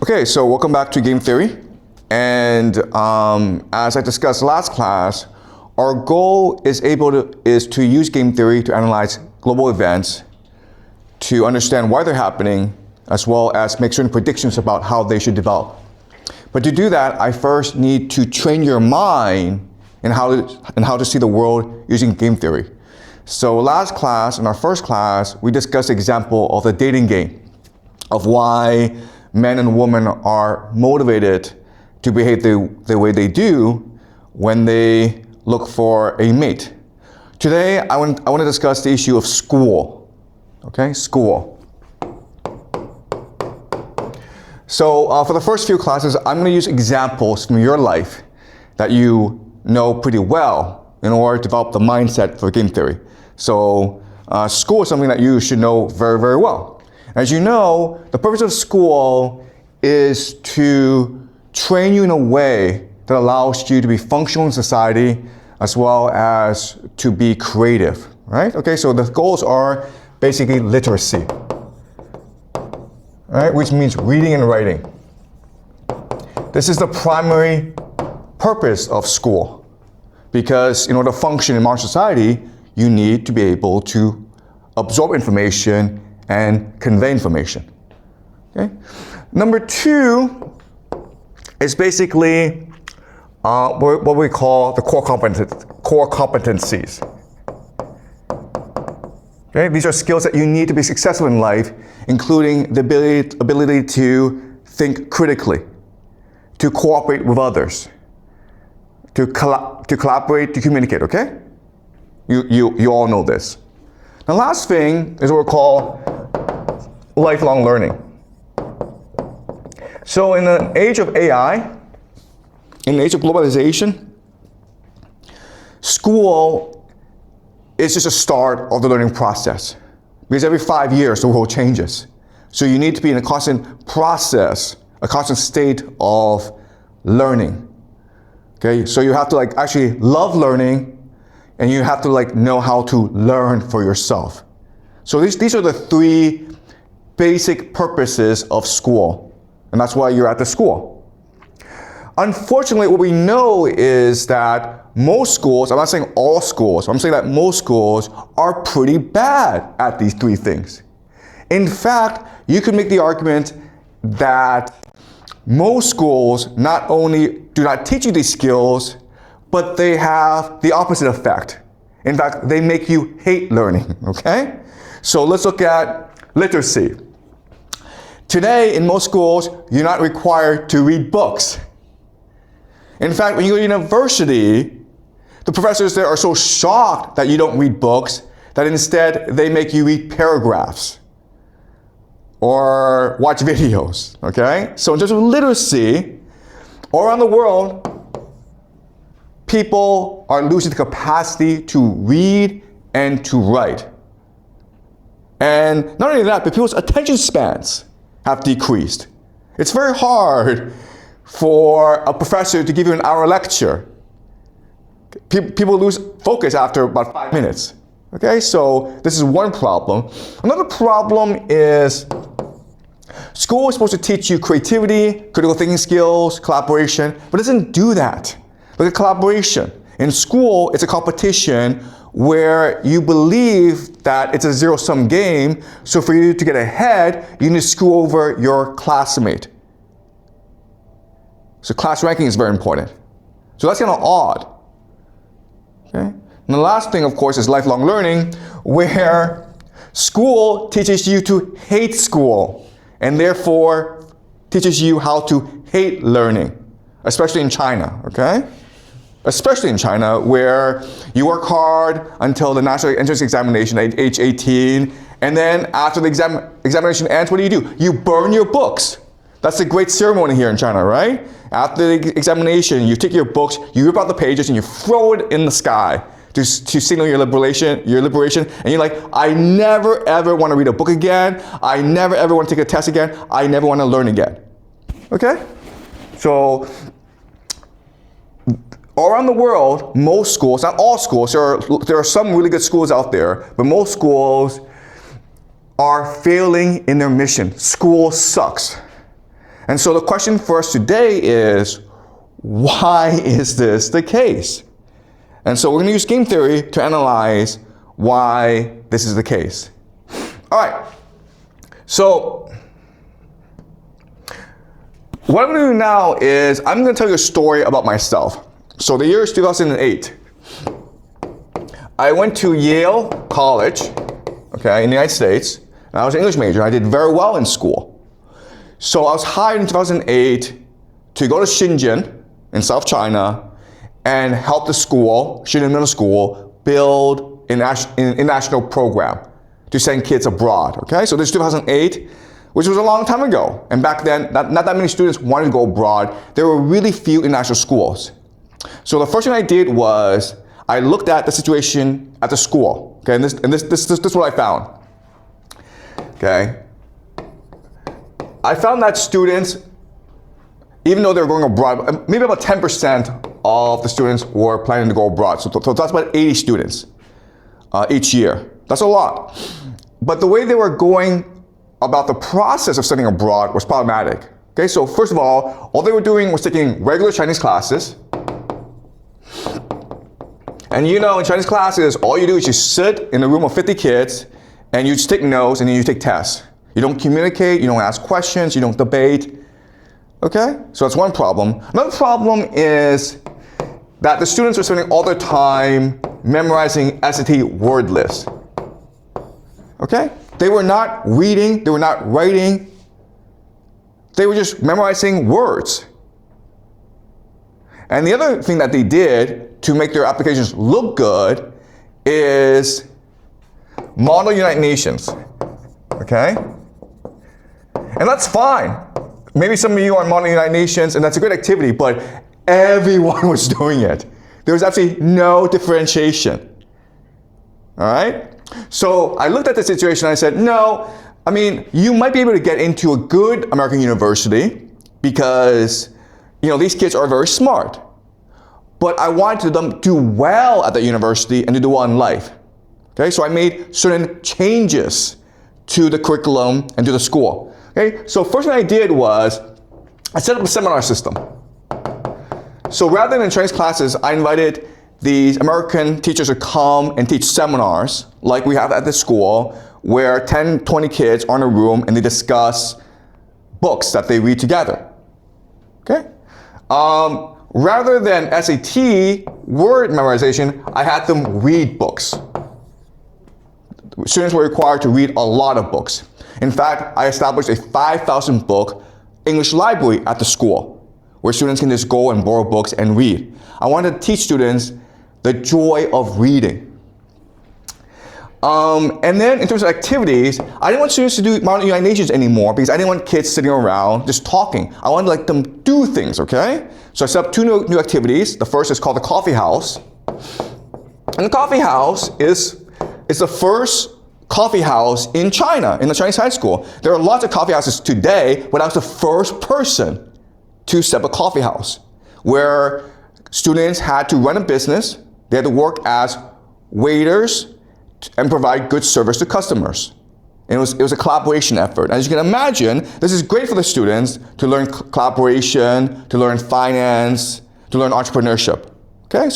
Okay, so welcome back to game theory. And as I discussed last class, our goal is to use game theory to analyze global events, to understand why they're happening, as well as make certain predictions about how they should develop. But to do that, I first need to train your mind in how to see the world using game theory. So last class, in our first class, we discussed the example of the dating game, of why men and women are motivated to behave the way they do when they look for a mate. Today, I want to discuss the issue of school. Okay, school. So for the first few classes, I'm going to use examples from your life that you know pretty well in order to develop the mindset for game theory. So school is something that you should know very, very well. As you know, the purpose of school is to train you in a way that allows you to be functional in society as well as to be creative, right? Okay, so the goals are basically literacy, right? Which means reading and writing. This is the primary purpose of school because in order to function in modern society, you need to be able to absorb information and convey information. Okay? Number two is basically what we call the core competencies. Okay? These are skills that you need to be successful in life, including the ability to think critically, to cooperate with others, to collaborate, to communicate, okay? You all know this. The last thing is what we call lifelong learning. So in the age of AI, in the age of globalization, school is just a start of the learning process. Because every 5 years, the world changes. So you need to be in a constant process, a constant state of learning. Okay, so you have to actually love learning, and you have to know how to learn for yourself. So these are the three basic purposes of school. And that's why you're at the school. Unfortunately, what we know is that most schools, I'm not saying all schools, I'm saying that most schools are pretty bad at these three things. In fact, you could make the argument that most schools not only do not teach you these skills, but they have the opposite effect. In fact, they make you hate learning, okay? So let's look at literacy. Today, in most schools, you're not required to read books. In fact, when you go to university, the professors there are so shocked that you don't read books that instead they make you read paragraphs or watch videos, okay? So in terms of literacy, all around the world, people are losing the capacity to read and to write. And not only that, but people's attention spans have decreased. It's very hard for a professor to give you an hour lecture. People lose focus after about 5 minutes. Okay, so this is one problem. Another problem is school is supposed to teach you creativity, critical thinking skills, collaboration, but it doesn't do that. Look at collaboration. In school, it's a competition where you believe that it's a zero-sum game, so for you to get ahead, you need to screw over your classmate. So class ranking is very important. So that's kind of odd. Okay? And the last thing, of course, is lifelong learning, where school teaches you to hate school, and therefore teaches you how to hate learning, especially in China, okay? Especially in China, where you work hard until the national entrance examination at age 18, and then after the examination ends, what do? You burn your books. That's a great ceremony here in China, right? After the examination, you take your books, you rip out the pages, and you throw it in the sky to signal your liberation, and you're like, I never ever want to read a book again. I never ever want to take a test again. I never want to learn again. Okay? So all around the world, most schools, not all schools, there are some really good schools out there, but most schools are failing in their mission. School sucks. And so the question for us today is, why is this the case? And so we're going to use game theory to analyze why this is the case. All right. So what I'm going to do now is I'm going to tell you a story about myself. So the year is 2008. I went to Yale College, okay, in the United States, and I was an English major. I did very well in school. So I was hired in 2008 to go to Shenzhen in South China and help the school, Shenzhen Middle School, build an international program to send kids abroad, okay? So this is 2008, which was a long time ago. And back then, not that many students wanted to go abroad. There were really few international schools. So the first thing I did was I looked at the situation at the school, okay? And this is what I found, okay? I found that students, even though they were going abroad, maybe about 10% of the students were planning to go abroad. So that's about 80 students each year. That's a lot. But the way they were going about the process of studying abroad was problematic. Okay, so first of all they were doing was taking regular Chinese classes. And you know, in Chinese classes, all you do is you sit in a room of 50 kids and you just take notes and then you take tests. You don't communicate, you don't ask questions, you don't debate. Okay? So that's one problem. Another problem is that the students were spending all their time memorizing SAT word lists. Okay? They were not reading, they were not writing, they were just memorizing words. And the other thing that they did to make their applications look good is model United Nations. Okay? And that's fine. Maybe some of you are modeling United Nations, and that's a good activity, but everyone was doing it. There was absolutely no differentiation. All right? So I looked at the situation and I said, no, I mean, you might be able to get into a good American university because, you know, these kids are very smart. But I wanted them to do well at the university and to do well in life. Okay? So I made certain changes to the curriculum and to the school. Okay, so first thing I did was I set up a seminar system. So rather than Chinese classes, I invited these American teachers to come and teach seminars like we have at the school where 10, 20 kids are in a room and they discuss books that they read together. Okay? Rather than SAT word memorization, I had them read books. Students were required to read a lot of books. In fact, I established a 5,000 book English library at the school where students can just go and borrow books and read. I wanted to teach students the joy of reading. And then in terms of activities, I didn't want students to do model United Nations anymore because I didn't want kids sitting around just talking. I wanted to let them do things, okay? So I set up two new activities. The first is called the coffee house. And the coffee house is the first coffee house in China, in the Chinese high school. There are lots of coffee houses today, but I was the first person to set up a coffee house where students had to run a business. They had to work as waiters and provide good service to customers. And it was a collaboration effort. As you can imagine, this is great for the students to learn collaboration, to learn finance, to learn entrepreneurship. Okay, so